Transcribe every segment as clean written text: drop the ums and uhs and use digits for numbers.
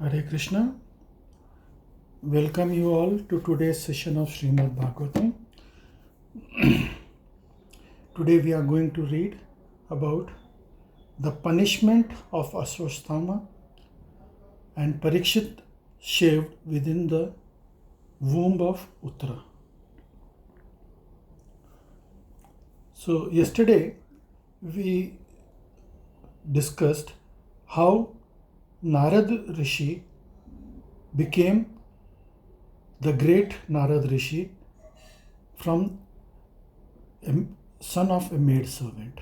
Hare Krishna. Welcome you all to today's session of Srimad Bhagavatam. Today we are going to read about the punishment of Ashvattama and Parikshit shaved within the womb of Uttara. So yesterday we discussed how Narad Rishi became the great Narad Rishi from a son of a maid servant.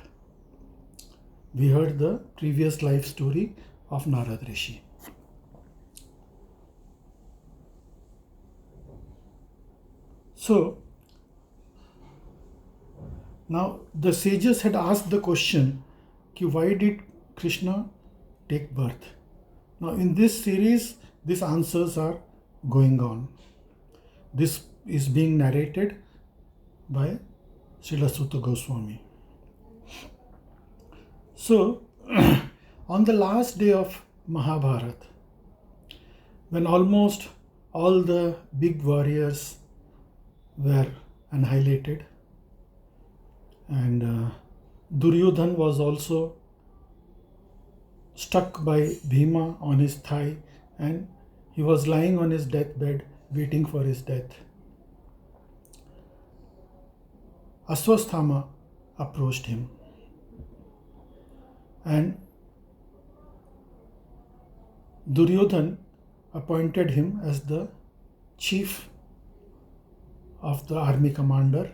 We heard the previous life story of Narad Rishi. So now the sages had asked the question, why did Krishna take birth? Now in this series, these answers are going on. This is being narrated by Srila Sutta Goswami. So, on the last day of Mahabharata, when almost all the big warriors were annihilated, and Duryodhan was also struck by Bhima on his thigh, and he was lying on his deathbed waiting for his death. Ashvattama approached him and Duryodhan appointed him as the chief of the army commander,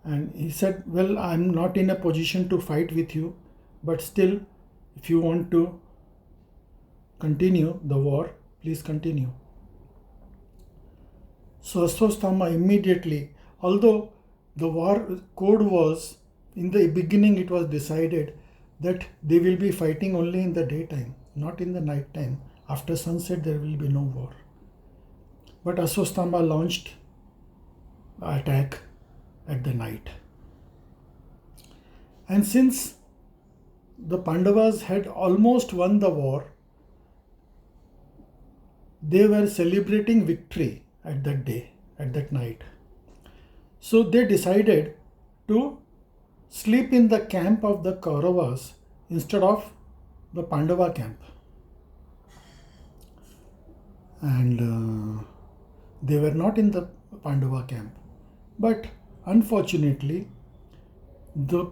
and he said, well, I'm not in a position to fight with you, but still, if you want to continue the war, please continue. So Ashvattama immediately, although the war code was, in the beginning it was decided that they will be fighting only in the daytime, not in the night time. After sunset there will be no war. But Ashvattama launched the attack at the night. And since the Pandavas had almost won the war, they were celebrating victory at that day, at that night. So they decided to sleep in the camp of the Kauravas instead of the Pandava camp. And they were not in the Pandava camp. But unfortunately, the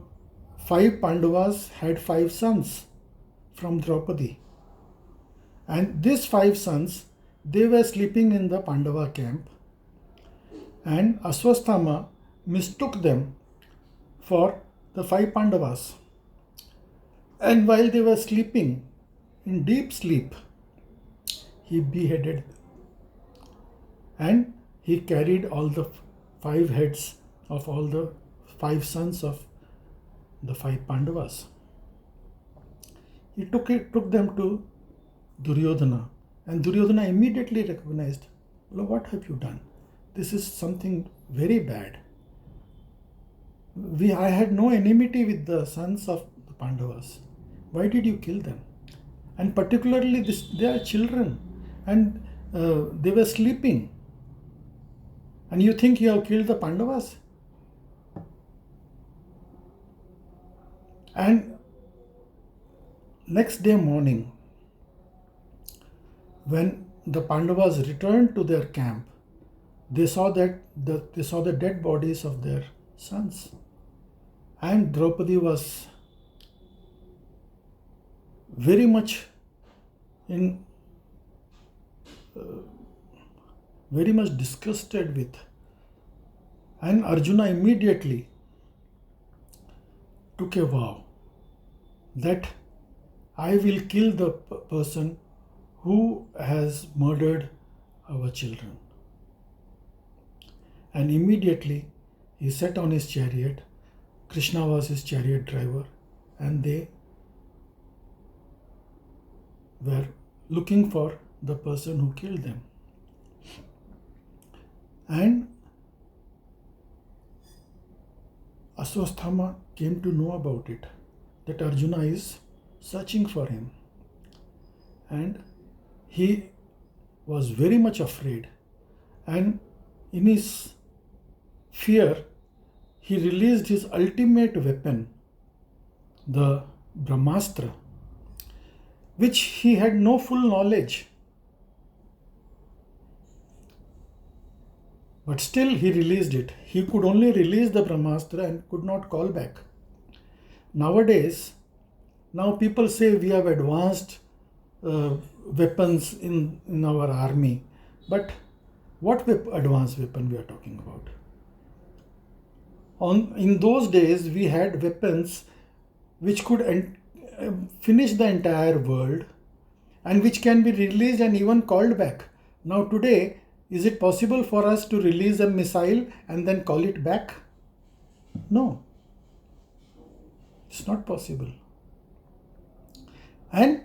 5 Pandavas had 5 sons from Draupadi. And these 5 sons, they were sleeping in the Pandava camp, and Ashvattama mistook them for the 5 Pandavas. And while they were sleeping in deep sleep, he beheaded them. And he carried all the 5 heads of all the 5 sons of the 5 Pandavas. He took them to Duryodhana. And Duryodhana immediately recognized, well, what have you done? This is something very bad. I had no enmity with the sons of the Pandavas. Why did you kill them? And particularly they are children, and they were sleeping. And you think you have killed the Pandavas? And next day morning, when the Pandavas returned to their camp, they saw the dead bodies of their sons. And Draupadi was very much disgusted with. And Arjuna immediately took a vow that I will kill the person who has murdered our children. And immediately he sat on his chariot. Krishna was his chariot driver, and they were looking for the person who killed them. And Ashvattama came to know about it, that Arjuna is searching for him. and he was very much afraid. And in his fear, he released his ultimate weapon, the Brahmastra, which he had no full knowledge. But still he released it. He could only release the Brahmastra and could not call back. Nowadays, now people say we have advanced weapons in our army. But what advanced weapon we are talking about? In those days, we had weapons which could finish the entire world and which can be released and even called back. Now today, is it possible for us to release a missile and then call it back? No. It's not possible. And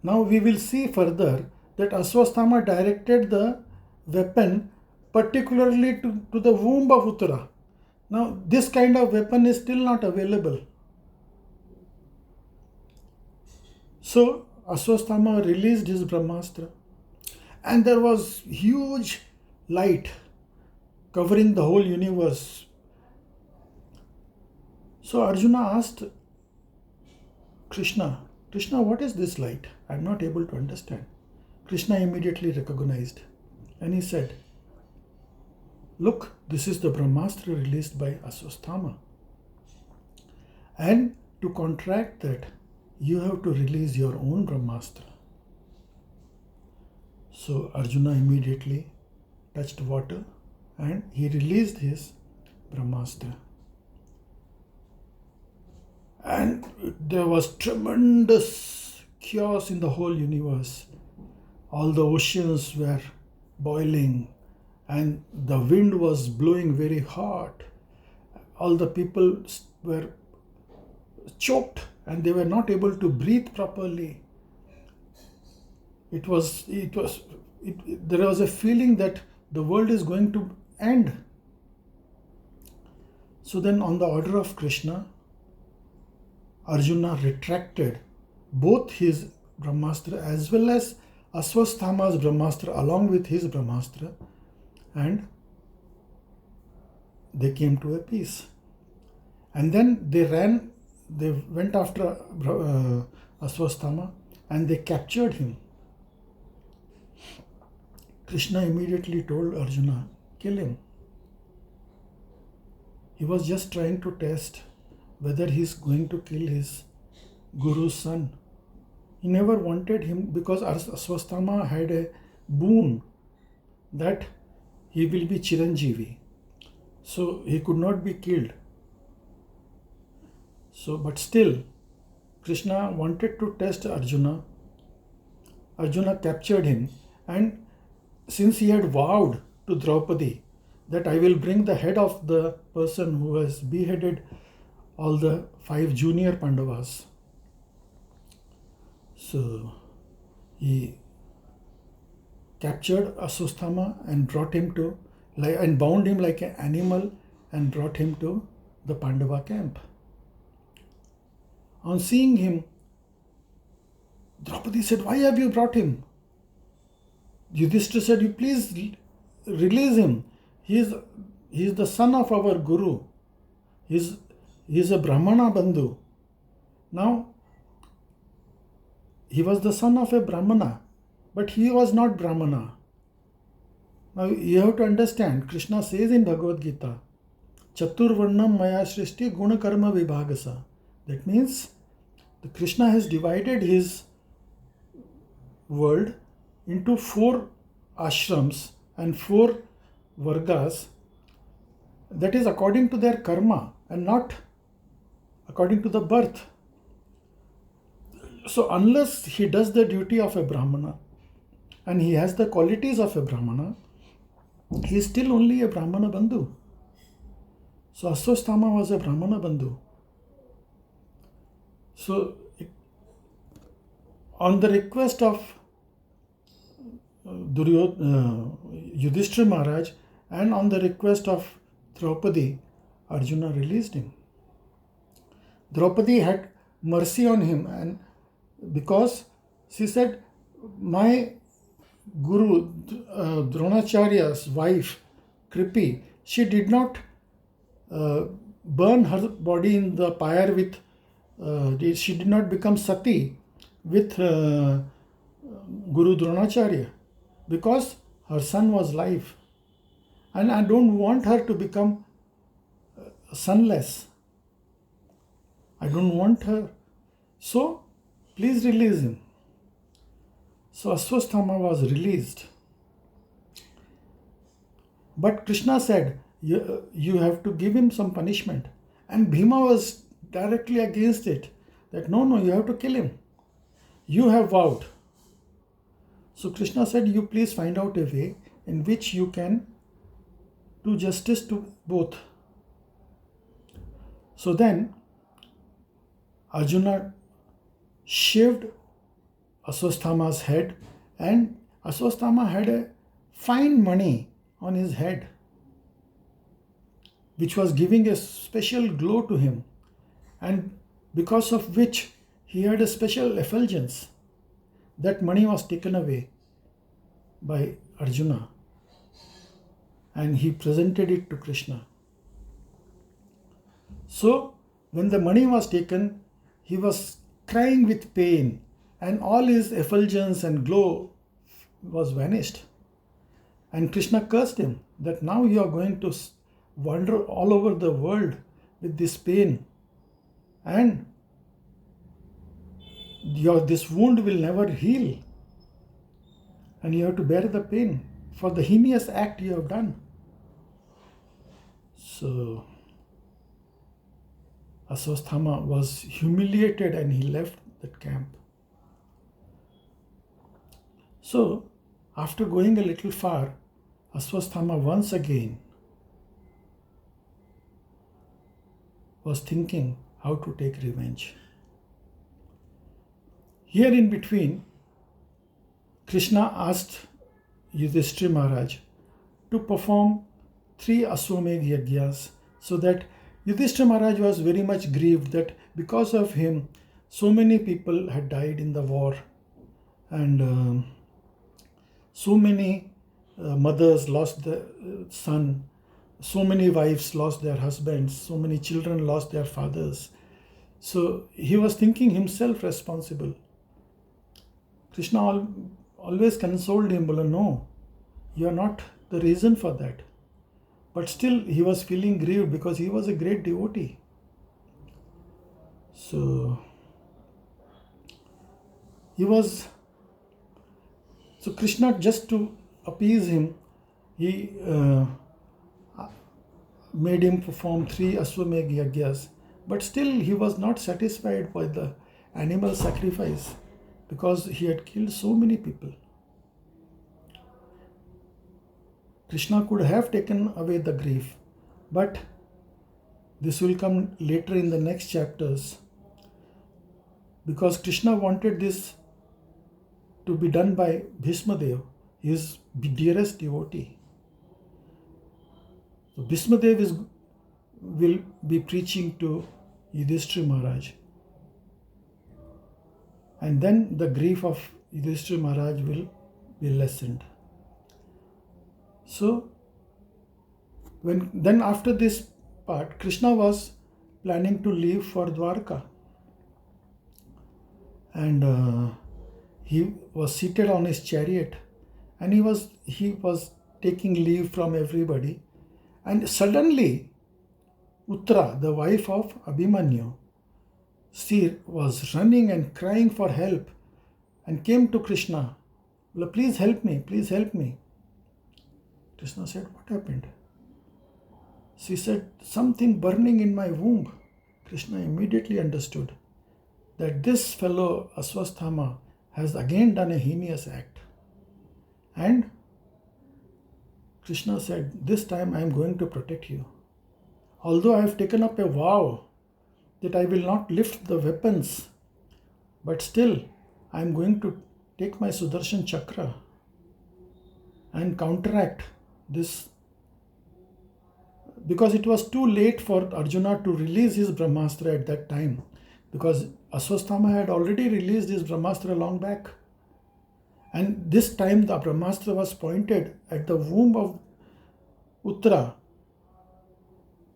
now we will see further that Ashvattama directed the weapon particularly to the womb of Uttara. Now this kind of weapon is still not available. So Ashvattama released his Brahmastra, and there was huge light covering the whole universe. So Arjuna asked Krishna, what is this light? I am not able to understand. Krishna immediately recognized, and he said, look, this is the Brahmastra released by Ashvattama. And to contract that, you have to release your own Brahmastra. So Arjuna immediately touched water and he released his Brahmastra. And there was tremendous chaos in the whole universe. All the oceans were boiling and the wind was blowing very hard. All the people were choked and they were not able to breathe properly. There was a feeling that the world is going to end. So then on the order of Krishna, Arjuna retracted both his Brahmastra as well as Ashvattama's Brahmastra along with his Brahmastra, and they came to a peace. And then they went after Ashvattama and they captured him. Krishna immediately told Arjuna, kill him. He was just trying to test whether he is going to kill his guru's son. He never wanted him because Ashvattama had a boon that he will be Chiranjeevi. So he could not be killed. But still, Krishna wanted to test Arjuna. Arjuna captured him, and since he had vowed to Draupadi that I will bring the head of the person who has beheaded all the 5 junior Pandavas. So he captured Ashvattama and brought him and bound him like an animal and brought him to the Pandava camp. On seeing him, Draupadi said, why have you brought him? Yudhishthira said, you please release him. He is the son of our Guru. He is a Brahmana Bandhu. Now, he was the son of a Brahmana, but he was not Brahmana. Now, you have to understand, Krishna says in Bhagavad Gita, Chaturvarnam Maya Srishti Guna Karma Vibhagasa. That means, Krishna has divided his world into 4 ashrams and 4 vargas, that is according to their karma and not according to the birth. So unless he does the duty of a Brahmana and he has the qualities of a Brahmana, he is still only a Brahmana Bandhu. So Ashvattama was a Brahmana Bandhu. So on the request of Yudhishthira Maharaj and on the request of Draupadi, Arjuna released him. Draupadi had mercy on him, and because she said, my Guru Dronacharya's wife, Kripi, she did not burn her body in the pyre with, she did not become sati with Guru Dronacharya because her son was live. And I don't want her to become sunless. I don't want her. So, please release him. So, Ashvattama was released. But Krishna said, you have to give him some punishment. And Bhima was directly against it. That no, you have to kill him. You have vowed. So Krishna said, you please find out a way in which you can do justice to both. So then Arjuna shaved Ashvattama's head, and Ashvattama had a fine money on his head, which was giving a special glow to him, and because of which he had a special effulgence. That money was taken away by Arjuna, and he presented it to Krishna. So when the money was taken, he was crying with pain, and all his effulgence and glow was vanished. And Krishna cursed him that now you are going to wander all over the world with this pain, and this wound will never heal, and you have to bear the pain for the heinous act you have done. So Ashvattama was humiliated and he left that camp. So after going a little far, Ashvattama once again was thinking how to take revenge. Here in between, Krishna asked Yudhishthira Maharaj to perform 3 Ashwamedh Yajnas, so that Yudhishthira Maharaj was very much grieved that because of him so many people had died in the war, and so many mothers lost their son, so many wives lost their husbands, so many children lost their fathers. So he was thinking himself responsible. Krishna always consoled him, no, you are not the reason for that. But still he was feeling grieved because he was a great devotee. So Krishna, just to appease him, he made him perform 3 Ashwamedh Yajnas. But still he was not satisfied by the animal sacrifice because he had killed so many people. Krishna could have taken away the grief, but this will come later in the next chapters, because Krishna wanted this to be done by Bhismadev, his dearest devotee. So Bhismadev will be preaching to Yudhishthira Maharaj, and then the grief of Yudhishthira Maharaj will be lessened. So then after this part, Krishna was planning to leave for Dwarka, and he was seated on his chariot, and he was taking leave from everybody, and suddenly Uttara, the wife of Abhimanyu, she was running and crying for help and came to Krishna. Please help me, please help me. Krishna said, what happened? She said, something burning in my womb. Krishna immediately understood that this fellow Ashvattama has again done a heinous act. And Krishna said, this time I am going to protect you. Although I have taken up a vow that I will not lift the weapons, but still I am going to take my Sudarshan Chakra and counteract this, because it was too late for Arjuna to release his Brahmastra at that time, because Ashvattama had already released his Brahmastra long back. And this time the Brahmastra was pointed at the womb of Uttara.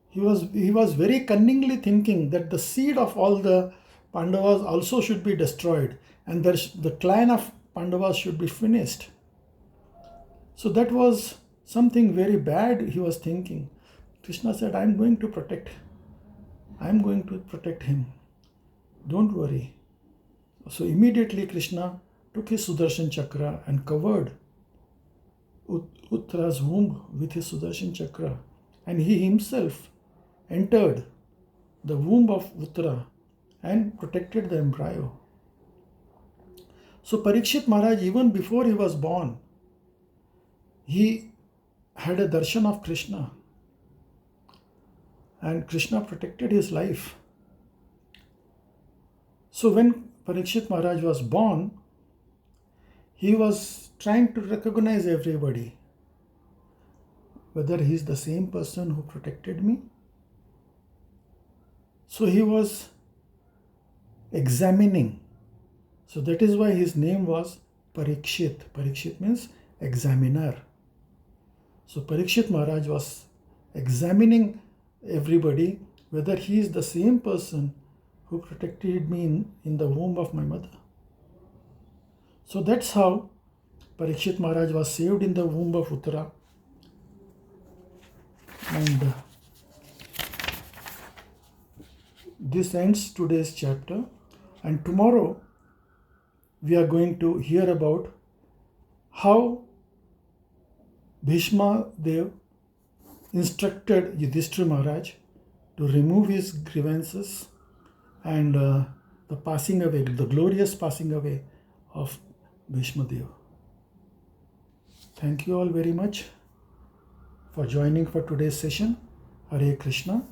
He was very cunningly thinking that the seed of all the Pandavas also should be destroyed, and the clan of Pandavas should be finished. So that was something very bad he was thinking. Krishna said, I'm going to protect him. Don't worry. So immediately Krishna took his Sudarshan Chakra and covered Uttara's womb with his Sudarshan Chakra, and he himself entered the womb of Uttara and protected the embryo. So Parikshit Maharaj, even before he was born, he had a darshan of Krishna, and Krishna protected his life. So when Parikshit Maharaj was born, he was trying to recognize everybody, whether he is the same person who protected me. So he was examining. So that is why his name was Parikshit. Parikshit means examiner. So Parikshit Maharaj was examining everybody whether he is the same person who protected me in the womb of my mother. So that's how Parikshit Maharaj was saved in the womb of Uttara. And this ends today's chapter. And tomorrow we are going to hear about how Bhishma Dev instructed Yudhishthira Maharaj to remove his grievances and the passing away, the glorious passing away of Bhishma Dev. Thank you all very much for joining for today's session. Hare Krishna.